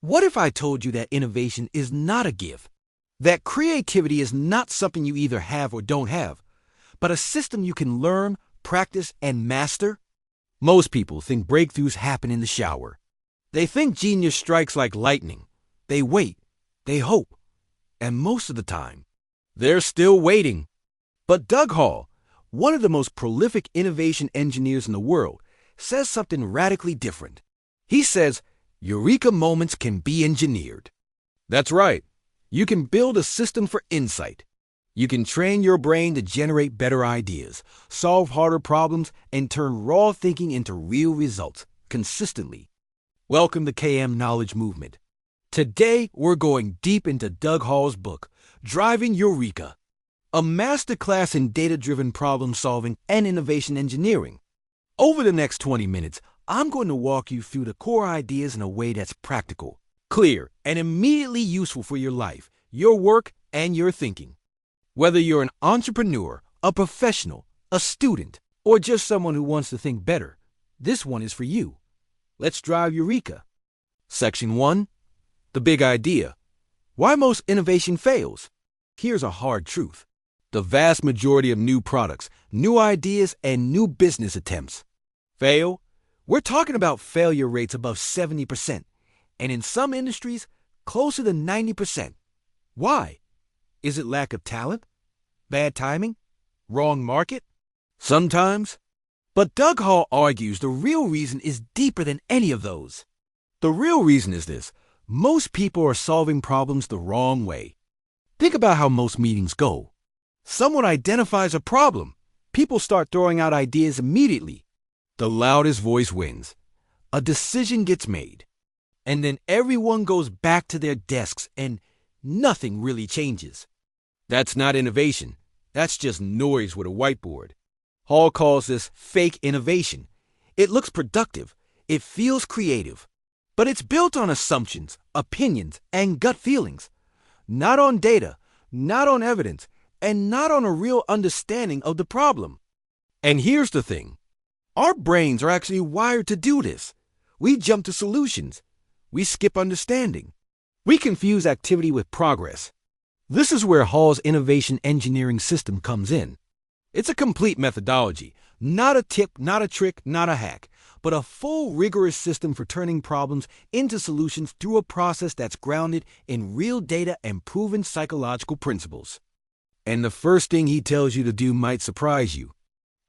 What if I told you that innovation is not a gift? That creativity is not something you either have or don't have, but a system you can learn, practice, and master? Most people think breakthroughs happen in the shower. They think genius strikes like lightning. They wait, they hope, and most of the time, they're still waiting. But Doug Hall, one of the most prolific innovation engineers in the world, says something radically different. He says, Eureka moments can be engineered. That's right. You can build a system for insight. You can train your brain to generate better ideas, solve harder problems, and turn raw thinking into real results consistently. Welcome to KM Knowledge Movement. Today, we're going deep into Doug Hall's book, Driving Eureka, a masterclass in data-driven problem solving and innovation engineering. Over the next 20 minutes, I'm going to walk you through the core ideas in a way that's practical, clear, and immediately useful for your life, your work, and your thinking. Whether you're an entrepreneur, a professional, a student, or just someone who wants to think better, this one is for you. Let's drive Eureka. Section 1. The big idea. Why most innovation fails. Here's a hard truth. The vast majority of new products, new ideas, and new business attempts fail. We're talking about failure rates above 70%, and in some industries, closer to 90%. Why? Is it lack of talent? Bad timing? Wrong market? Sometimes. But Doug Hall argues the real reason is deeper than any of those. The real reason is this. Most people are solving problems the wrong way. Think about how most meetings go. Someone identifies a problem. People start throwing out ideas immediately. The loudest voice wins. A decision gets made. And then everyone goes back to their desks and nothing really changes. That's not innovation. That's just noise with a whiteboard. Hall calls this fake innovation. It looks productive. It feels creative. But it's built on assumptions, opinions, and gut feelings. Not on data, not on evidence, and not on a real understanding of the problem. And here's the thing. Our brains are actually wired to do this. We jump to solutions. We skip understanding. We confuse activity with progress. This is where Hall's innovation engineering system comes in. It's a complete methodology, not a tip, not a trick, not a hack, but a full rigorous system for turning problems into solutions through a process that's grounded in real data and proven psychological principles. And the first thing he tells you to do might surprise you.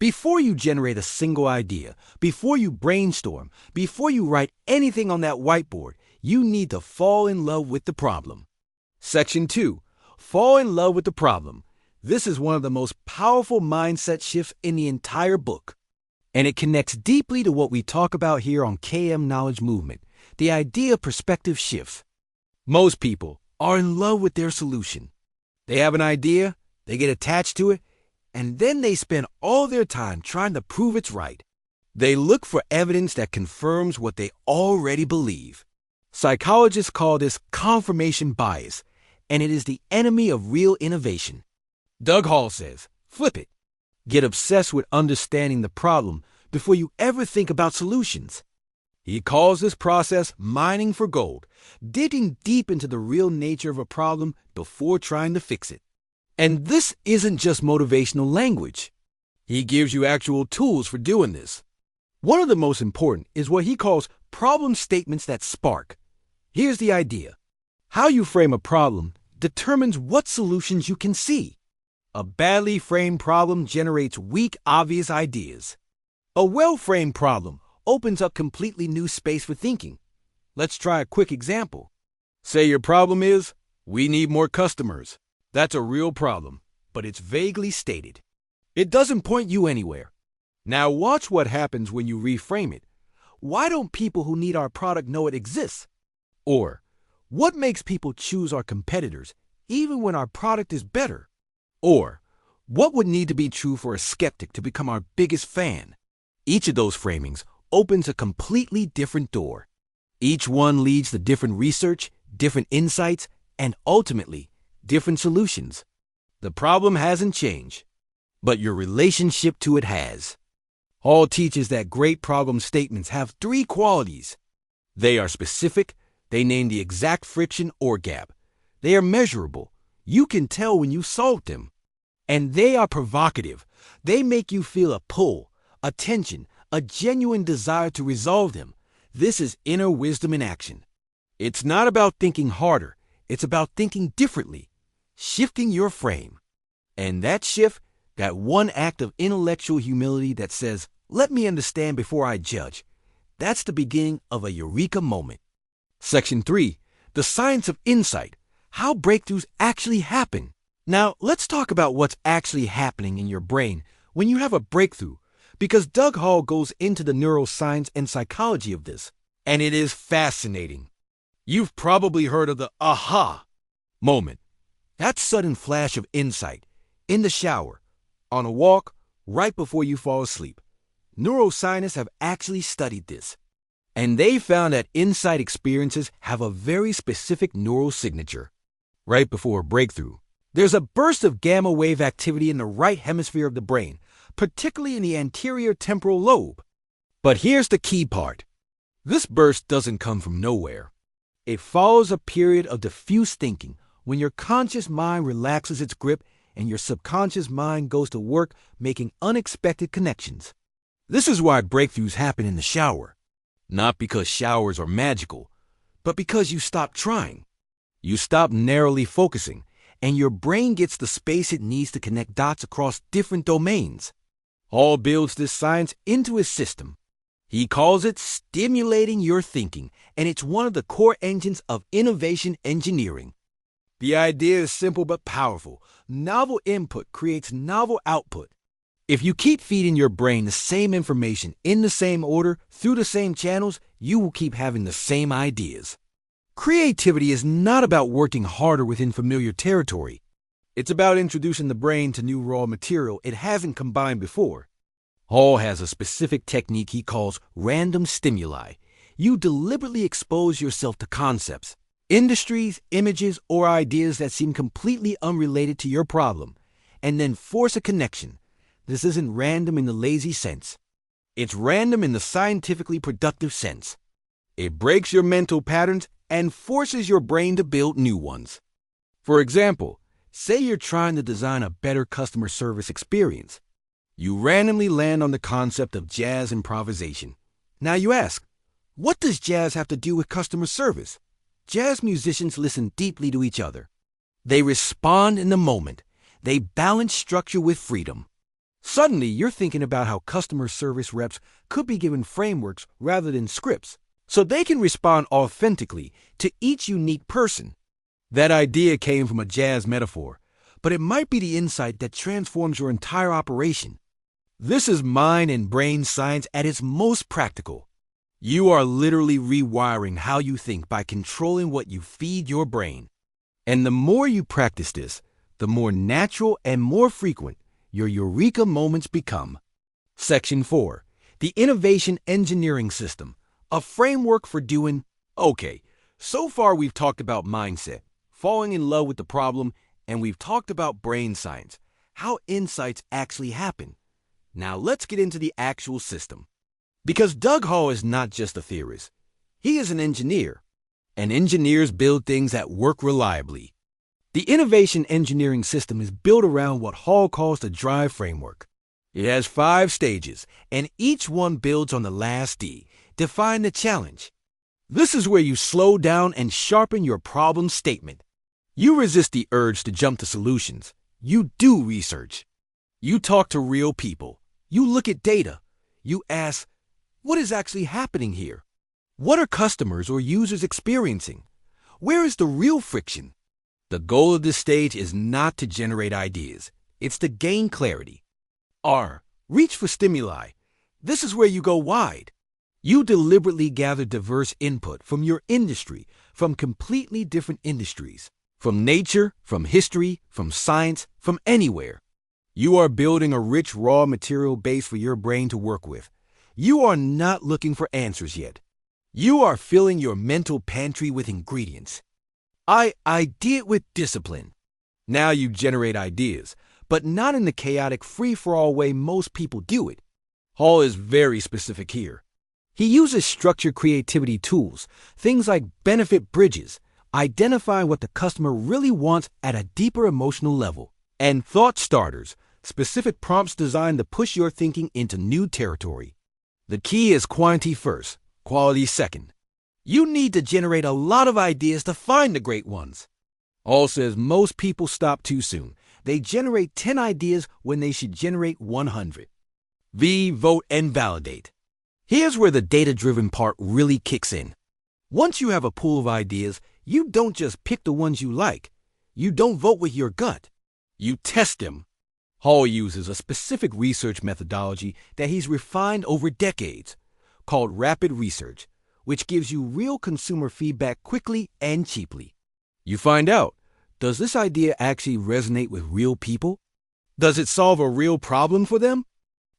Before you generate a single idea, before you brainstorm, before you write anything on that whiteboard, you need to fall in love with the problem. Section 2. Fall in love with the problem. This is one of the most powerful mindset shifts in the entire book. And it connects deeply to what we talk about here on KM Knowledge Movement, the idea of perspective shifts. Most people are in love with their solution. They have an idea, they get attached to it, and then they spend all their time trying to prove it's right. They look for evidence that confirms what they already believe. Psychologists call this confirmation bias, and it is the enemy of real innovation. Doug Hall says, flip it. Get obsessed with understanding the problem before you ever think about solutions. He calls this process mining for gold, digging deep into the real nature of a problem before trying to fix it. And this isn't just motivational language. He gives you actual tools for doing this. One of the most important is what he calls problem statements that spark. Here's the idea. How you frame a problem determines what solutions you can see. A badly framed problem generates weak, obvious ideas. A well-framed problem opens up completely new space for thinking. Let's try a quick example. Say your problem is, we need more customers. That's a real problem, but it's vaguely stated. It doesn't point you anywhere. Now watch what happens when you reframe it. Why don't people who need our product know it exists? Or, what makes people choose our competitors even when our product is better? Or, what would need to be true for a skeptic to become our biggest fan? Each of those framings opens a completely different door. Each one leads to different research, different insights, and ultimately, different solutions. The problem hasn't changed, but your relationship to it has. Hall teaches that great problem statements have three qualities. They are specific, They name the exact friction or gap. They are measurable. You can tell when you solved them. And they are provocative. They make you feel a pull, a tension, a genuine desire to resolve them. This is inner wisdom in action. It's not about thinking harder. It's about thinking differently, shifting your frame. And that shift, that one act of intellectual humility that says, let me understand before I judge, that's the beginning of a eureka moment. Section 3, the science of insight, how breakthroughs actually happen. Now, let's talk about what's actually happening in your brain when you have a breakthrough, because Doug Hall goes into the neuroscience and psychology of this, and it is fascinating. You've probably heard of the aha moment, that sudden flash of insight, in the shower, on a walk, right before you fall asleep. Neuroscientists have actually studied this, and they found that insight experiences have a very specific neural signature. Right before a breakthrough, there's a burst of gamma wave activity in the right hemisphere of the brain, particularly in the anterior temporal lobe. But here's the key part. This burst doesn't come from nowhere. It follows a period of diffuse thinking when your conscious mind relaxes its grip and your subconscious mind goes to work making unexpected connections. This is why breakthroughs happen in the shower. Not because showers are magical, but because you stop trying. You stop narrowly focusing, and your brain gets the space it needs to connect dots across different domains. Hall builds this science into his system. He calls it stimulating your thinking, and it's one of the core engines of innovation engineering. The idea is simple but powerful. Novel input creates novel output. If you keep feeding your brain the same information in the same order through the same channels, you will keep having the same ideas. Creativity is not about working harder within familiar territory. It's about introducing the brain to new raw material it hasn't combined before. Hall has a specific technique he calls random stimuli. You deliberately expose yourself to concepts, industries, images, or ideas that seem completely unrelated to your problem, and then force a connection. This isn't random in the lazy sense. It's random in the scientifically productive sense. It breaks your mental patterns and forces your brain to build new ones. For example, say you're trying to design a better customer service experience. You randomly land on the concept of jazz improvisation. Now you ask, what does jazz have to do with customer service? Jazz musicians listen deeply to each other. They respond in the moment. They balance structure with freedom. Suddenly, you're thinking about how customer service reps could be given frameworks rather than scripts, so they can respond authentically to each unique person. That idea came from a jazz metaphor, but it might be the insight that transforms your entire operation. This is mind and brain science at its most practical. You are literally rewiring how you think by controlling what you feed your brain. And the more you practice this, the more natural and more frequent your eureka moments become. Section 4. The Innovation Engineering System, a framework for doing. Okay, so far we've talked about mindset, falling in love with the problem, and we've talked about brain science, how insights actually happen. Now let's get into the actual system. Because Doug Hall is not just a theorist. He is an engineer. And engineers build things that work reliably. The innovation engineering system is built around what Hall calls the DRIVE framework. It has 5 stages, and each one builds on the last D. Define the challenge. This is where you slow down and sharpen your problem statement. You resist the urge to jump to solutions. You do research. You talk to real people. You look at data. You ask, what is actually happening here? What are customers or users experiencing? Where is the real friction? The goal of this stage is not to generate ideas. It's to gain clarity. R. Reach for stimuli. This is where you go wide. You deliberately gather diverse input from your industry, from completely different industries, from nature, from history, from science, from anywhere. You are building a rich raw material base for your brain to work with. You are not looking for answers yet. You are filling your mental pantry with ingredients. Ideate with discipline. Now you generate ideas, but not in the chaotic free-for-all way most people do it. Hall is very specific here. He uses structured creativity tools, things like benefit bridges, identify what the customer really wants at a deeper emotional level, and thought starters, specific prompts designed to push your thinking into new territory. The key is quantity first, quality second. You need to generate a lot of ideas to find the great ones. Hall says most people stop too soon. They generate 10 ideas when they should generate 100. V, vote, and validate. Here's where the data-driven part really kicks in. Once you have a pool of ideas, you don't just pick the ones you like. You don't vote with your gut. You test them. Hall uses a specific research methodology that he's refined over decades, called rapid research, which gives you real consumer feedback quickly and cheaply. You find out, does this idea actually resonate with real people? Does it solve a real problem for them?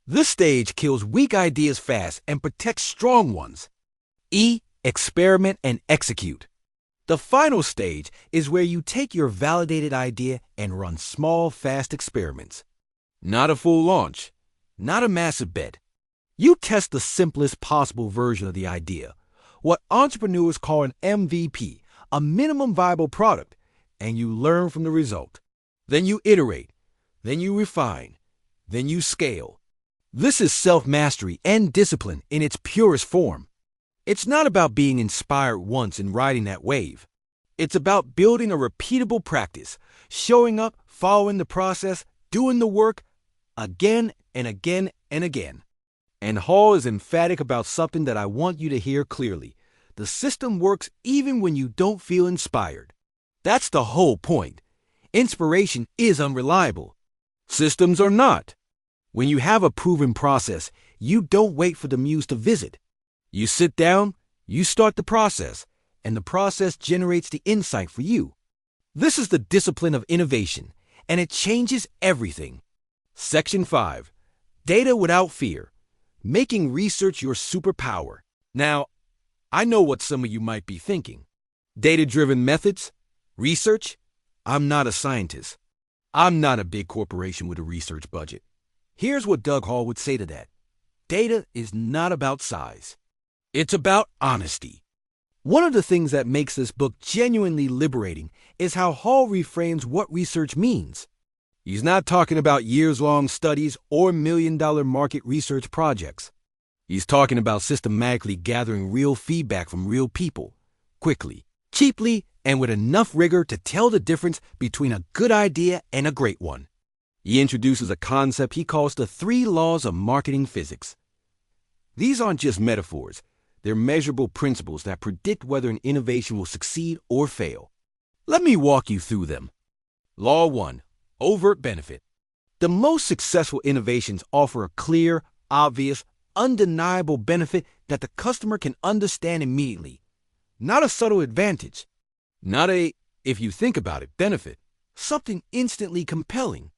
This stage kills weak ideas fast and protects strong ones. E, experiment and execute. The final stage is where you take your validated idea and run small, fast experiments. Not a full launch, not a massive bet. You test the simplest possible version of the idea, what entrepreneurs call an MVP, a minimum viable product, and you learn from the result. Then you iterate, then you refine, then you scale. This is self-mastery and discipline in its purest form. It's not about being inspired once and riding that wave. It's about building a repeatable practice, showing up, following the process, doing the work again and again and again. And Hall is emphatic about something that I want you to hear clearly. The system works even when you don't feel inspired. That's the whole point. Inspiration is unreliable. Systems are not. When you have a proven process, you don't wait for the muse to visit. You sit down, you start the process, and the process generates the insight for you. This is the discipline of innovation, and it changes everything. Section 5. Data without fear. Making research your superpower. Now, I know what some of you might be thinking. Data-driven methods? Research? I'm not a scientist. I'm not a big corporation with a research budget. Here's what Doug Hall would say to that. Data is not about size. It's about honesty. One of the things that makes this book genuinely liberating is how Hall reframes what research means. He's not talking about years-long studies or million-dollar market research projects. He's talking about systematically gathering real feedback from real people, quickly, cheaply, and with enough rigor to tell the difference between a good idea and a great one. He introduces a concept he calls the 3 laws of marketing physics. These aren't just metaphors. They're measurable principles that predict whether an innovation will succeed or fail. Let me walk you through them. Law 1. Overt benefit. The most successful innovations offer a clear, obvious, undeniable benefit that the customer can understand immediately. Not a subtle advantage. Not a, if you think about it, benefit. Something instantly compelling.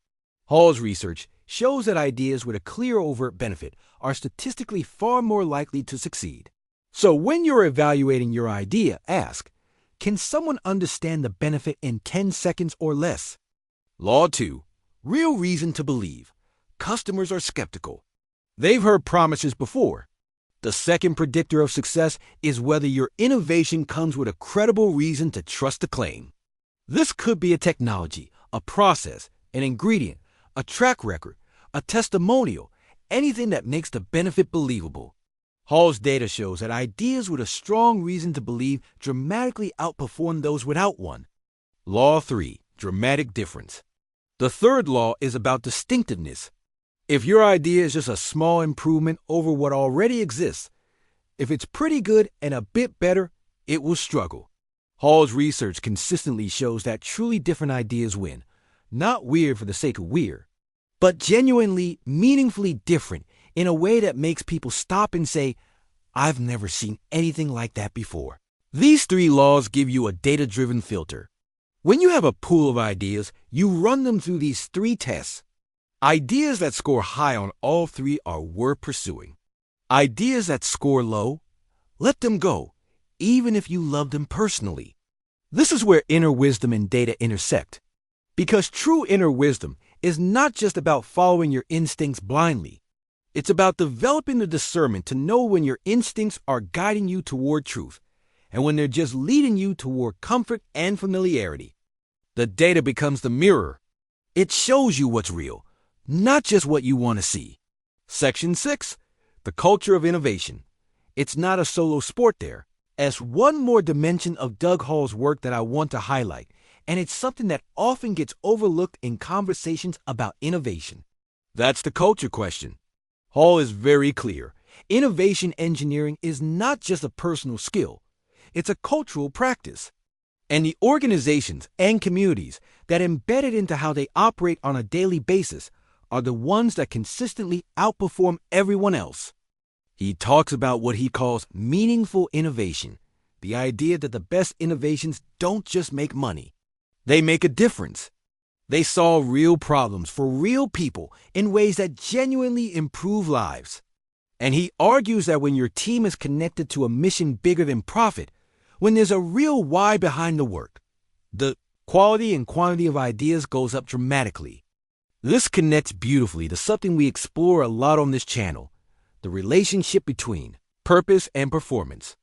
Hall's research shows that ideas with a clear overt benefit are statistically far more likely to succeed. So when you're evaluating your idea, ask, can someone understand the benefit in 10 seconds or less? Law 2. Real reason to believe. Customers are skeptical. They've heard promises before. The second predictor of success is whether your innovation comes with a credible reason to trust the claim. This could be a technology, a process, an ingredient, a track record, a testimonial, anything that makes the benefit believable. Hall's data shows that ideas with a strong reason to believe dramatically outperform those without one. Law 3. Dramatic difference. The third law is about distinctiveness. If your idea is just a small improvement over what already exists, if it's pretty good and a bit better, it will struggle. Hall's research consistently shows that truly different ideas win. Not weird for the sake of weird, but genuinely, meaningfully different in a way that makes people stop and say, I've never seen anything like that before. These 3 laws give you a data-driven filter. When you have a pool of ideas, you run them through these 3 tests. Ideas that score high on all 3 are worth pursuing. Ideas that score low, let them go, even if you love them personally. This is where inner wisdom and data intersect. Because true inner wisdom is not just about following your instincts blindly. It's about developing the discernment to know when your instincts are guiding you toward truth and when they're just leading you toward comfort and familiarity. The data becomes the mirror. It shows you what's real, not just what you want to see. Section 6, the culture of innovation. It's not a solo sport there. As one more dimension of Doug Hall's work that I want to highlight, and it's something that often gets overlooked in conversations about innovation. That's the culture question. Hall is very clear. Innovation engineering is not just a personal skill. It's a cultural practice. And the organizations and communities that embed it into how they operate on a daily basis are the ones that consistently outperform everyone else. He talks about what he calls meaningful innovation, the idea that the best innovations don't just make money. They make a difference. They solve real problems for real people in ways that genuinely improve lives. And he argues that when your team is connected to a mission bigger than profit, when there's a real why behind the work, the quality and quantity of ideas goes up dramatically. This connects beautifully to something we explore a lot on this channel, the relationship between purpose and performance.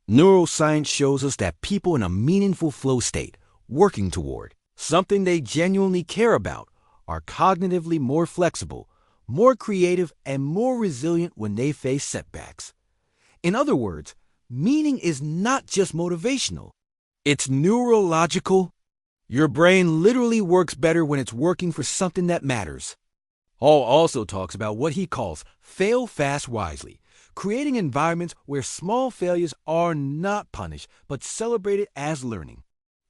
Neuroscience shows us that people in a meaningful flow state, working toward something they genuinely care about, are cognitively more flexible, more creative, and more resilient when they face setbacks. In other words, meaning is not just motivational. It's neurological. Your brain literally works better when it's working for something that matters. Hall also talks about what he calls fail fast wisely, creating environments where small failures are not punished but celebrated as learning.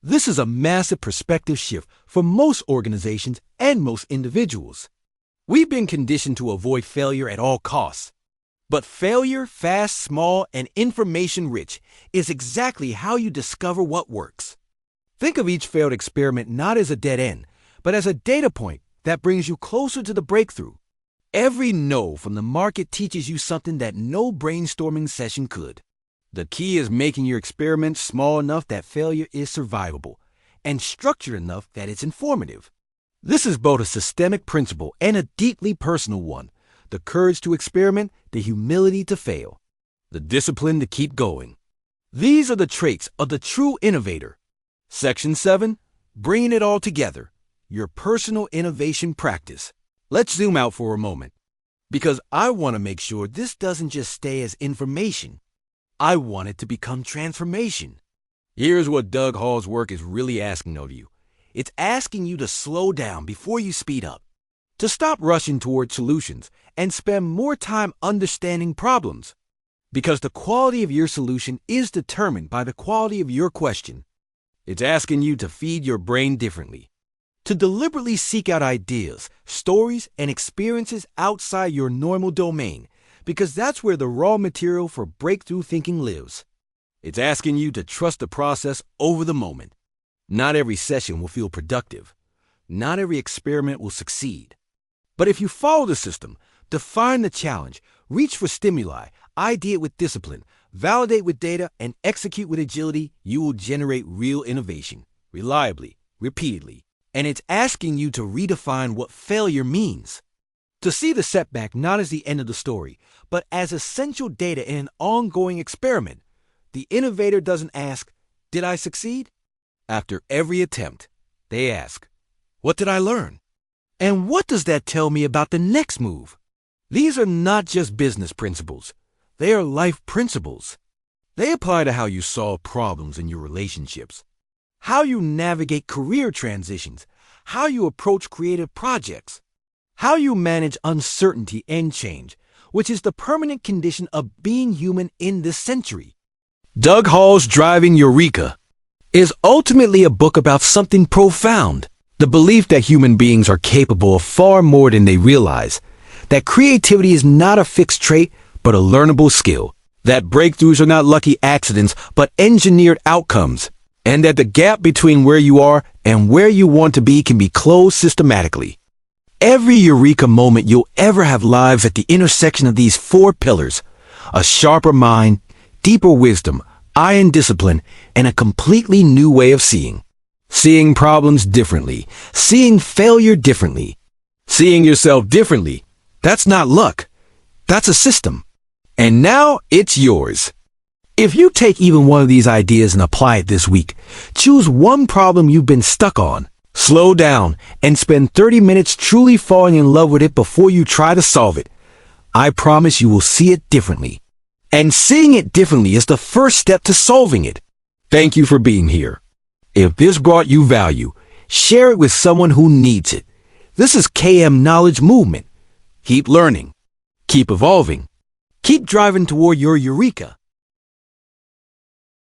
This is a massive perspective shift for most organizations and most individuals. We've been conditioned to avoid failure at all costs. But failure, fast, small, and information-rich is exactly how you discover what works. Think of each failed experiment not as a dead end, but as a data point that brings you closer to the breakthrough. Every no from the market teaches you something that no brainstorming session could. The key is making your experiment small enough that failure is survivable, and structured enough that it's informative. This is both a systemic principle and a deeply personal one. The courage to experiment, the humility to fail, the discipline to keep going. These are the traits of the true innovator. Section 7, bringing it all together, your personal innovation practice. Let's zoom out for a moment, because I want to make sure this doesn't just stay as information. I want it to become transformation. Here's what Doug Hall's work is really asking of you. It's asking you to slow down before you speed up, to stop rushing toward solutions and spend more time understanding problems. Because the quality of your solution is determined by the quality of your question. It's asking you to feed your brain differently, to deliberately seek out ideas, stories, and experiences outside your normal domain, because that's where the raw material for breakthrough thinking lives. It's asking you to trust the process over the moment. Not every session will feel productive. Not every experiment will succeed. But if you follow the system, define the challenge, reach for stimuli, ideate with discipline, validate with data, and execute with agility, you will generate real innovation, reliably, repeatedly. And it's asking you to redefine what failure means. To see the setback not as the end of the story, but as essential data in an ongoing experiment. The innovator doesn't ask, "Did I succeed?" After every attempt, they ask, "What did I learn? And what does that tell me about the next move?" These are not just business principles. They are life principles. They apply to how you solve problems in your relationships, how you navigate career transitions, how you approach creative projects, how you manage uncertainty and change, which is the permanent condition of being human in this century. Doug Hall's Driving Eureka is ultimately a book about something profound, the belief that human beings are capable of far more than they realize, that creativity is not a fixed trait but a learnable skill, that breakthroughs are not lucky accidents but engineered outcomes, and that the gap between where you are and where you want to be can be closed systematically. Every eureka moment you'll ever have lives at the intersection of these four pillars: a sharper mind, deeper wisdom, iron discipline, and a completely new way of seeing. Seeing problems differently, seeing failure differently, seeing yourself differently. That's not luck. That's a system. And now it's yours. If you take even one of these ideas and apply it this week, choose one problem you've been stuck on, slow down, and spend 30 minutes truly falling in love with it before you try to solve it. I promise you will see it differently. And seeing it differently is the first step to solving it. Thank you for being here. If this brought you value, share it with someone who needs it. This is KM Knowledge Movement. Keep learning. Keep evolving. Keep driving toward your Eureka.